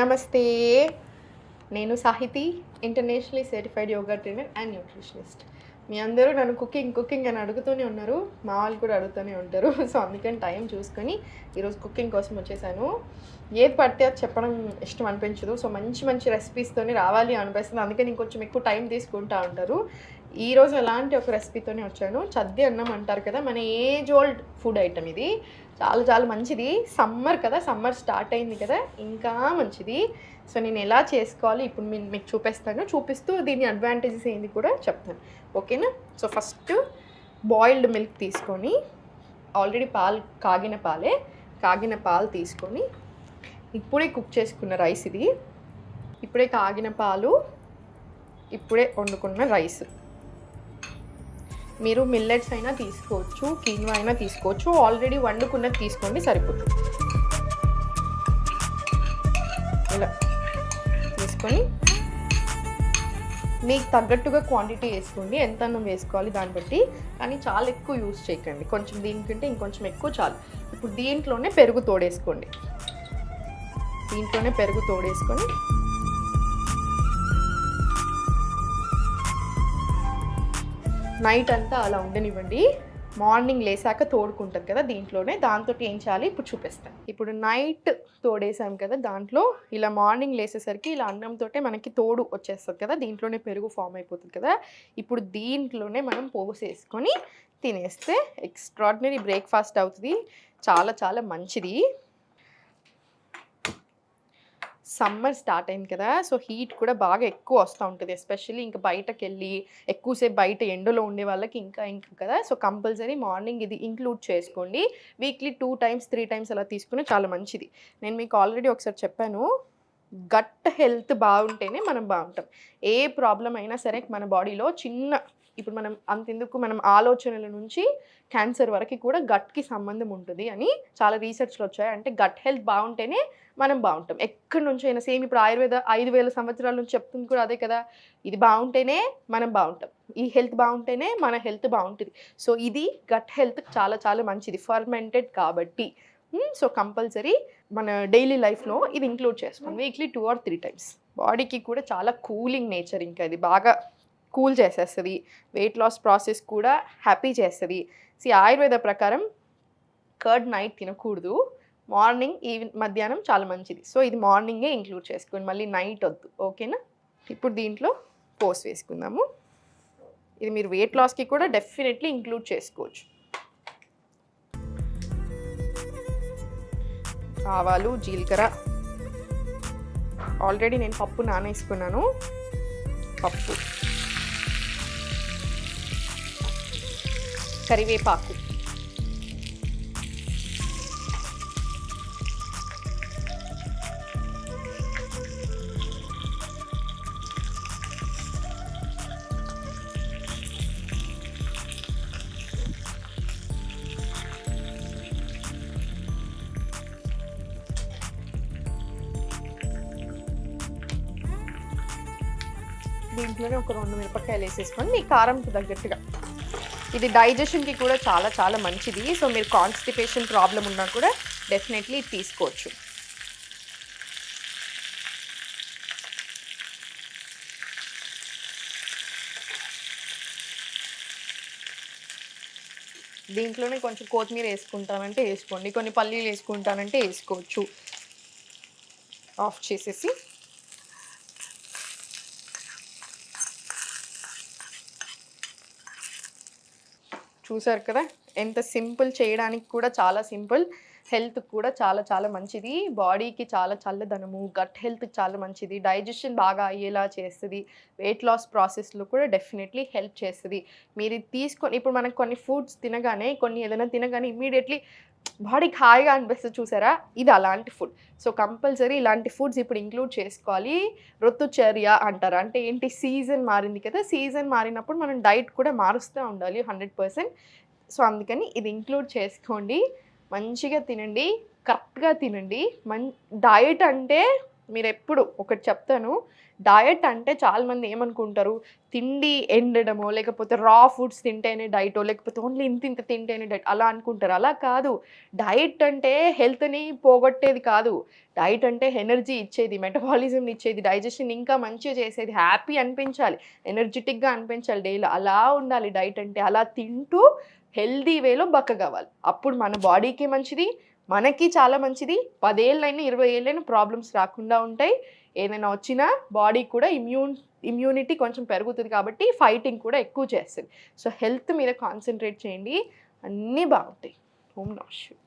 నమస్తే. నేను Sahithi, internationally certified yoga trainer and nutritionist. మీ అందరూ నన్ను కుకింగ్ అని అడుగుతూనే ఉన్నారు. మా వాళ్ళు కూడా అడుగుతూనే ఉంటారు. సో అందుకని టైం చూసుకొని ఈరోజు కుకింగ్ కోసం వచ్చేసాను. ఏది పడితే అది చెప్పడం ఇష్టం అనిపించదు. సో మంచి రెసిపీస్తోనే రావాలి అనిపిస్తుంది. అందుకని ఇంకొంచెం ఎక్కువ టైం తీసుకుంటూ ఉంటారు. ఈరోజు ఎలాంటి ఒక రెసిపీతోనే వచ్చాను. చద్ది అన్నం అంటారు కదా, మన ఏజ్ ఓల్డ్ ఫుడ్ ఐటమ్ ఇది. చాలా మంచిది. సమ్మర్ కదా, సమ్మర్ స్టార్ట్ అయింది కదా, ఇంకా మంచిది. సో నేను ఎలా చేసుకోవాలి ఇప్పుడు మీకు చూపిస్తూ దీని అడ్వాంటేజెస్ ఏంది కూడా చెప్తాను. ఓకేనా? సో ఫస్ట్ బాయిల్డ్ మిల్క్ తీసుకొని, ఆల్రెడీ కాగిన పాలు తీసుకొని, ఇప్పుడే కుక్ చేసుకున్న రైస్ ఇది. ఇప్పుడే కాగిన పాలు, ఇప్పుడే వండుకున్న రైస్. మీరు మిల్లెట్స్ అయినా తీసుకోవచ్చు, కీన్వా అయినా తీసుకోవచ్చు. ఆల్రెడీ వండుకున్నది తీసుకోండి, సరిపోతుంది. ఇలా తీసుకొని మీకు తగ్గట్టుగా క్వాంటిటీ వేసుకోండి. ఎంత అన్నం వేసుకోవాలి దాన్ని బట్టి, కానీ చాలా ఎక్కువ యూజ్ చేయకండి. కొంచెం దీనికంటే ఇంకొంచెం ఎక్కువ చాలు. ఇప్పుడు దీంట్లోనే పెరుగు తోడేసుకొని నైట్ అంతా అలా ఉండనివ్వండి. మార్నింగ్ లేసాక తోడుకుంటుంది కదా దీంట్లోనే, దాంతో ఏం చేయాలి ఇప్పుడు చూపిస్తాను. ఇప్పుడు నైట్ తోడేసాం కదా దాంట్లో, ఇలా మార్నింగ్ లేసేసరికి ఇలా అన్నంతో మనకి తోడు వచ్చేస్తుంది కదా, దీంట్లోనే పెరుగు ఫామ్ అయిపోతుంది కదా. ఇప్పుడు దీంట్లోనే మనం పోసేసుకొని తినేస్తే ఎక్స్ట్రాడినరీ బ్రేక్ఫాస్ట్ అవుతుంది. చాలా మంచిది. సమ్మర్ స్టార్ట్ అయింది కదా, సో హీట్ కూడా బాగా ఎక్కువ వస్తూ ఉంటుంది. ఎస్పెషల్లీ ఇంకా బయటకు వెళ్ళి ఎక్కువసేపు బయట ఎండలో ఉండే వాళ్ళకి ఇంకా కదా. సో కంపల్సరీ మార్నింగ్ ఇది ఇంక్లూడ్ చేసుకోండి. వీక్లీ 2 times 3 times అలా తీసుకుని చాలా మంచిది. నేను మీకు ఆల్రెడీ ఒకసారి చెప్పాను, గట్ హెల్త్ బాగుంటేనే మనం బాగుంటాం. ఏ ప్రాబ్లం అయినా సరే మన బాడీలో ఇప్పుడు మనం అంతెందుకు, మనం ఆలోచనల నుంచి క్యాన్సర్ వరకు కూడా గట్కి సంబంధం ఉంటుంది అని చాలా రీసెర్చ్లు వచ్చాయి. అంటే గట్ హెల్త్ బాగుంటేనే మనం బాగుంటాం. ఎక్కడి నుంచి అయినా సేమ్ ఇప్పుడు ఆయుర్వేద 5,000 సంవత్సరాల నుంచి చెప్తుంది కూడా అదే కదా. ఇది బాగుంటేనే మనం బాగుంటాం, ఈ హెల్త్ బాగుంటేనే మన హెల్త్ బాగుంటుంది. సో ఇది గట్ హెల్త్ చాలా మంచిది, ఫర్మెంటెడ్ కాబట్టి. సో కంపల్సరీ మన డైలీ లైఫ్లో ఇది ఇంక్లూడ్ చేసుకోండి. Weekly 2 or 3 times. బాడీకి కూడా చాలా కూలింగ్ నేచర్, ఇంకా ఇది బాగా కూల్ చేసేస్తుంది. వెయిట్ లాస్ ప్రాసెస్ కూడా హ్యాపీ చేస్తుంది. ఆయుర్వేద ప్రకారం కర్డ్ నైట్ తినకూడదు, మార్నింగ్ మధ్యాహ్నం చాలా మంచిది. సో ఇది మార్నింగే ఇంక్లూడ్ చేసుకోండి, మళ్ళీ నైట్ వద్దు. ఓకేనా? ఇప్పుడు దీంట్లో పోసి వేసుకుందాము. ఇది మీరు వెయిట్ లాస్కి కూడా డెఫినెట్లీ ఇంక్లూడ్ చేసుకోవచ్చు. ఆవాలు, జీలకర్ర, ఆల్రెడీ నేను పప్పు నానేసుకున్నాను. పప్పు, కరివేపాకు, దీంట్లోనే ఒక 2 మిరపకాయలు వేసేసుకొని మీ కారంకి తగ్గట్టుగా. ఇది డైజెషన్కి కూడా చాలా మంచిది. సో మీరు కాన్స్టిపేషన్ ప్రాబ్లం ఉన్నా కూడా డెఫినెట్లీ తీసుకోవచ్చు. దీంట్లోనే కొంచెం కొత్తిమీర వేసుకుంటానంటే వేసుకోండి, కొన్ని పల్లీలు వేసుకుంటానంటే వేసుకోవచ్చు. ఆఫ్ చేసేసి చూసారు కదా ఎంత సింపుల్, చేయడానికి కూడా చాలా సింపుల్, హెల్త్ కూడా చాలా మంచిది. బాడీకి చాలా చల్లదనము, గట్ హెల్త్ చాలా మంచిది, డైజెషన్ బాగా అయ్యేలా చేస్తుంది, వెయిట్ లాస్ ప్రాసెస్లో కూడా డెఫినెట్లీ హెల్ప్ చేస్తుంది. మీరు తీసుకొని ఇప్పుడు మనకు కొన్ని ఫుడ్స్ తినగానే, ఏదైనా తినగానే ఇమ్మీడియట్లీ బాడీకి హాయిగా అనిపిస్తుంది చూసారా, ఇది అలాంటి ఫుడ్. సో కంపల్సరీ ఇలాంటి ఫుడ్స్ ఇప్పుడు ఇంక్లూడ్ చేసుకోవాలి. ఋతుచర్య అంటారు, అంటే ఏంటి, సీజన్ మారింది కదా, సీజన్ మారినప్పుడు మనం డైట్ కూడా మారుస్తూ ఉండాలి 100%. సో అందుకని ఇది ఇంక్లూడ్ చేసుకోండి. మంచిగా తినండి, కరెక్ట్గా తినండి. డైట్ అంటే మీరెప్పుడు ఒకటి చెప్తాను, డయట్ అంటే చాలామంది ఏమనుకుంటారు, తిండి ఎండడమో, లేకపోతే రా ఫుడ్స్ తింటేనే డైటో, లేకపోతే ఓన్లీ ఇంతింత తింటేనే డైట్ అలా అనుకుంటారు. అలా కాదు. డైట్ అంటే హెల్త్‌ని పోగొట్టేది కాదు. డైట్ అంటే ఎనర్జీ ఇచ్చేది, మెటబాలిజంని ఇచ్చేది, డైజెషన్ ఇంకా మంచిగా చేసేది, హ్యాపీ అనిపించాలి, ఎనర్జిటిక్‌గా అనిపించాలి డైలో. అలా ఉండాలి డైట్ అంటే. అలా తింటూ హెల్తీ వేలో బక్కగవ్వాలి. అప్పుడు మన బాడీకి మంచిది, మనకి చాలా మంచిది. 10 ఏళ్ళైనా, 20 ఏళ్ళైనా ప్రాబ్లమ్స్ రాకుండా ఉంటాయి. ఏదైనా వచ్చినా బాడీ కూడా ఇమ్యూనిటీ కొంచెం పెరుగుతది కాబట్టి ఫైటింగ్ కూడా ఎక్కువ చేస్తది. సో, హెల్త్ మీద కాన్సంట్రేట్ చేయండి. అన్నీ బాగుంటాయి. ఓం నమః శివాయ.